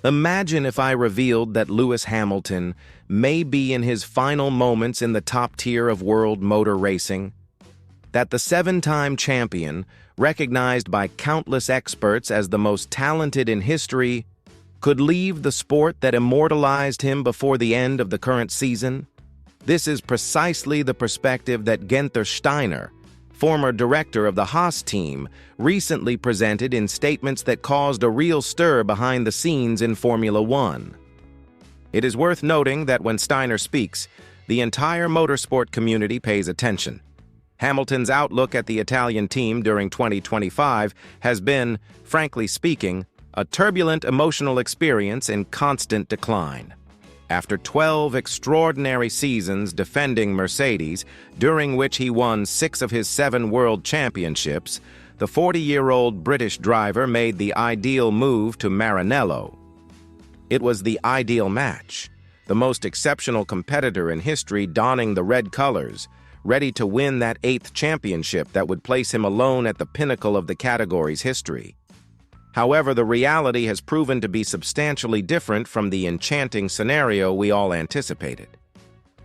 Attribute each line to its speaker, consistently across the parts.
Speaker 1: Imagine if I revealed that Lewis Hamilton may be in his final moments in the top tier of world motor racing, that the seven-time champion, recognized by countless experts as the most talented in history, could leave the sport that immortalized him before the end of the current season. This is precisely the perspective that Günther Steiner, former director of the Haas team, recently presented in statements that caused a real stir behind the scenes in Formula One. It is worth noting that when Steiner speaks, the entire motorsport community pays attention. Hamilton's outlook at the Italian team during 2025 has been, frankly speaking, a turbulent emotional experience in constant decline. After 12 extraordinary seasons defending Mercedes, during which he won 6 of his 7 world championships, the 40-year-old British driver made the ideal move to Maranello. It was the ideal match, the most exceptional competitor in history donning the red colors, ready to win that 8th championship that would place him alone at the pinnacle of the category's history. However, the reality has proven to be substantially different from the enchanting scenario we all anticipated.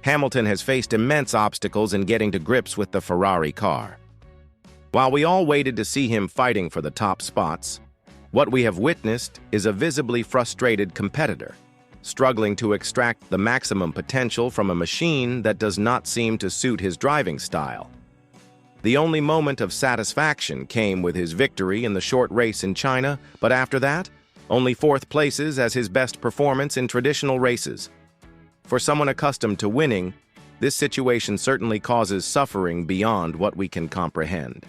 Speaker 1: Hamilton has faced immense obstacles in getting to grips with the Ferrari car. While we all waited to see him fighting for the top spots, what we have witnessed is a visibly frustrated competitor, struggling to extract the maximum potential from a machine that does not seem to suit his driving style. The only moment of satisfaction came with his victory in the short race in China, but after that, only 4th places as his best performance in traditional races. For someone accustomed to winning, this situation certainly causes suffering beyond what we can comprehend.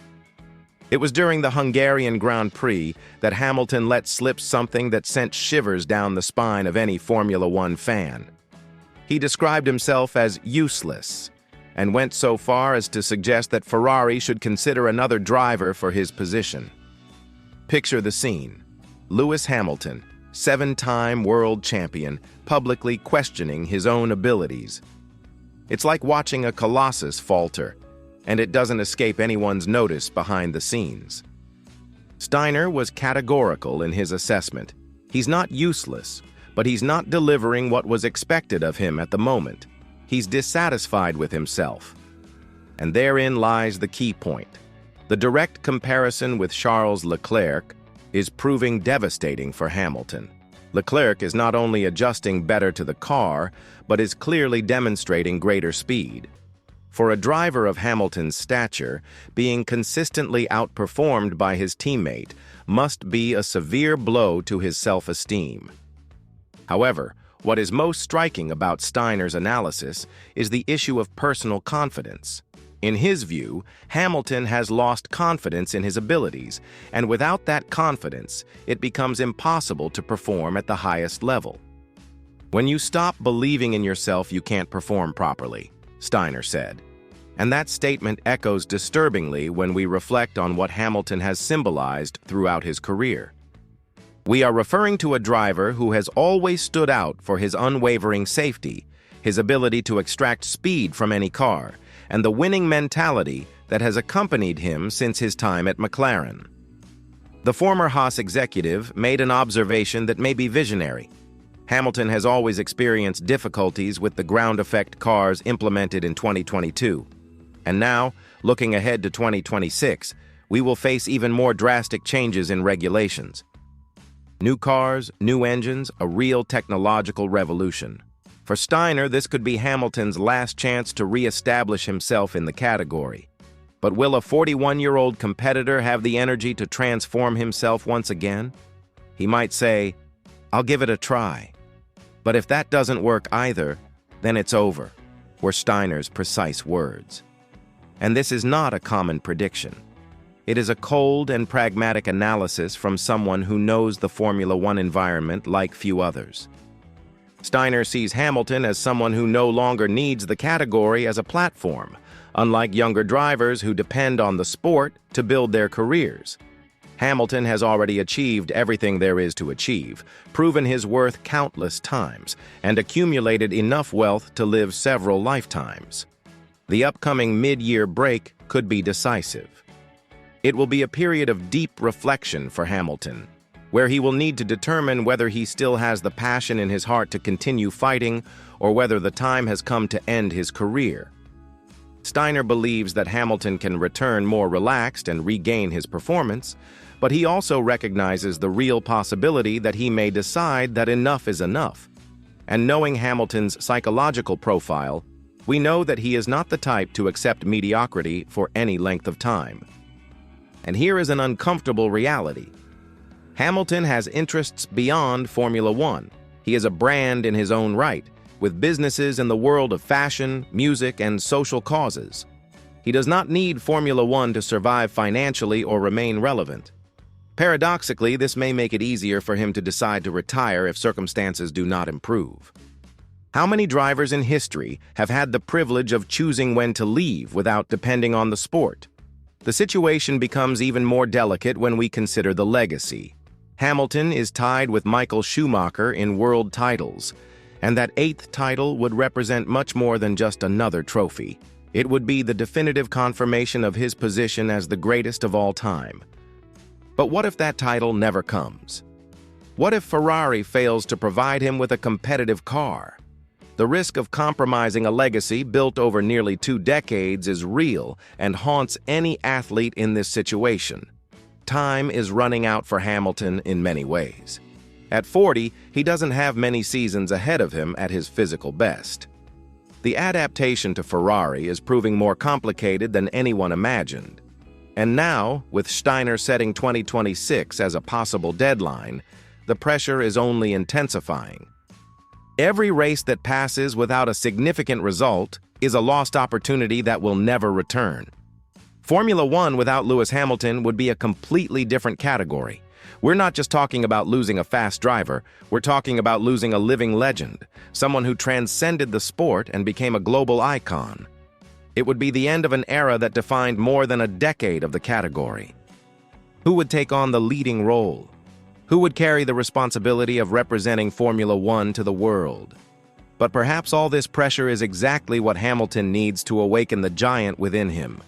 Speaker 1: It was during the Hungarian Grand Prix that Hamilton let slip something that sent shivers down the spine of any Formula One fan. He described himself as useless, and went so far as to suggest that Ferrari should consider another driver for his position. Picture the scene. Lewis Hamilton, 7-time world champion, publicly questioning his own abilities. It's like watching a colossus falter, and it doesn't escape anyone's notice behind the scenes. Steiner was categorical in his assessment. He's not useless, but he's not delivering what was expected of him at the moment. He's dissatisfied with himself. And therein lies the key point. The direct comparison with Charles Leclerc is proving devastating for Hamilton. Leclerc is not only adjusting better to the car, but is clearly demonstrating greater speed. For a driver of Hamilton's stature, being consistently outperformed by his teammate must be a severe blow to his self-esteem. However, what is most striking about Steiner's analysis is the issue of personal confidence. In his view, Hamilton has lost confidence in his abilities, and without that confidence, it becomes impossible to perform at the highest level. When you stop believing in yourself, you can't perform properly, Steiner said. And that statement echoes disturbingly when we reflect on what Hamilton has symbolized throughout his career. We are referring to a driver who has always stood out for his unwavering safety, his ability to extract speed from any car, and the winning mentality that has accompanied him since his time at McLaren. The former Haas executive made an observation that may be visionary. Hamilton has always experienced difficulties with the ground effect cars implemented in 2022. And now, looking ahead to 2026, we will face even more drastic changes in regulations. New cars, new engines, a real technological revolution. For Steiner, this could be Hamilton's last chance to re-establish himself in the category. But will a 41-year-old competitor have the energy to transform himself once again? He might say, "I'll give it a try." But if that doesn't work either, then it's over, were Steiner's precise words. And this is not a common prediction. It is a cold and pragmatic analysis from someone who knows the Formula One environment like few others. Steiner sees Hamilton as someone who no longer needs the category as a platform, unlike younger drivers who depend on the sport to build their careers. Hamilton has already achieved everything there is to achieve, proven his worth countless times, and accumulated enough wealth to live several lifetimes. The upcoming mid-year break could be decisive. It will be a period of deep reflection for Hamilton, where he will need to determine whether he still has the passion in his heart to continue fighting or whether the time has come to end his career. Steiner believes that Hamilton can return more relaxed and regain his performance, but he also recognizes the real possibility that he may decide that enough is enough. And knowing Hamilton's psychological profile, we know that he is not the type to accept mediocrity for any length of time. And here is an uncomfortable reality. Hamilton has interests beyond Formula One. He is a brand in his own right, with businesses in the world of fashion, music, and social causes. He does not need Formula One to survive financially or remain relevant. Paradoxically, this may make it easier for him to decide to retire if circumstances do not improve. How many drivers in history have had the privilege of choosing when to leave without depending on the sport? The situation becomes even more delicate when we consider the legacy. Hamilton is tied with Michael Schumacher in world titles, and that 8th title would represent much more than just another trophy. It would be the definitive confirmation of his position as the greatest of all time. But what if that title never comes? What if Ferrari fails to provide him with a competitive car? The risk of compromising a legacy built over nearly 2 decades is real and haunts any athlete in this situation. Time is running out for Hamilton in many ways. At 40, he doesn't have many seasons ahead of him at his physical best. The adaptation to Ferrari is proving more complicated than anyone imagined. And now, with Steiner setting 2026 as a possible deadline, the pressure is only intensifying. Every race that passes without a significant result is a lost opportunity that will never return. Formula One without Lewis Hamilton would be a completely different category. We're not just talking about losing a fast driver, we're talking about losing a living legend, someone who transcended the sport and became a global icon. It would be the end of an era that defined more than a decade of the category. Who would take on the leading role? Who would carry the responsibility of representing Formula One to the world? But perhaps all this pressure is exactly what Hamilton needs to awaken the giant within him.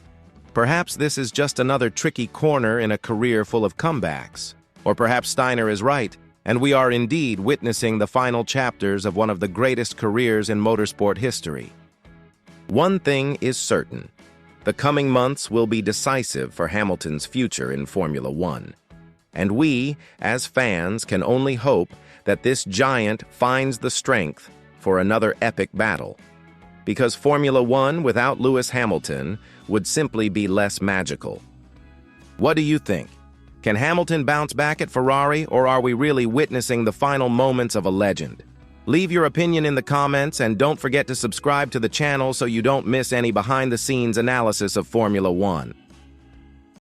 Speaker 1: Perhaps this is just another tricky corner in a career full of comebacks. Or perhaps Steiner is right, and we are indeed witnessing the final chapters of one of the greatest careers in motorsport history. One thing is certain. The coming months will be decisive for Hamilton's future in Formula One. And we, as fans, can only hope that this giant finds the strength for another epic battle. Because Formula One without Lewis Hamilton would simply be less magical. What do you think? Can Hamilton bounce back at Ferrari, or are we really witnessing the final moments of a legend? Leave your opinion in the comments, and don't forget to subscribe to the channel so you don't miss any behind-the-scenes analysis of Formula One.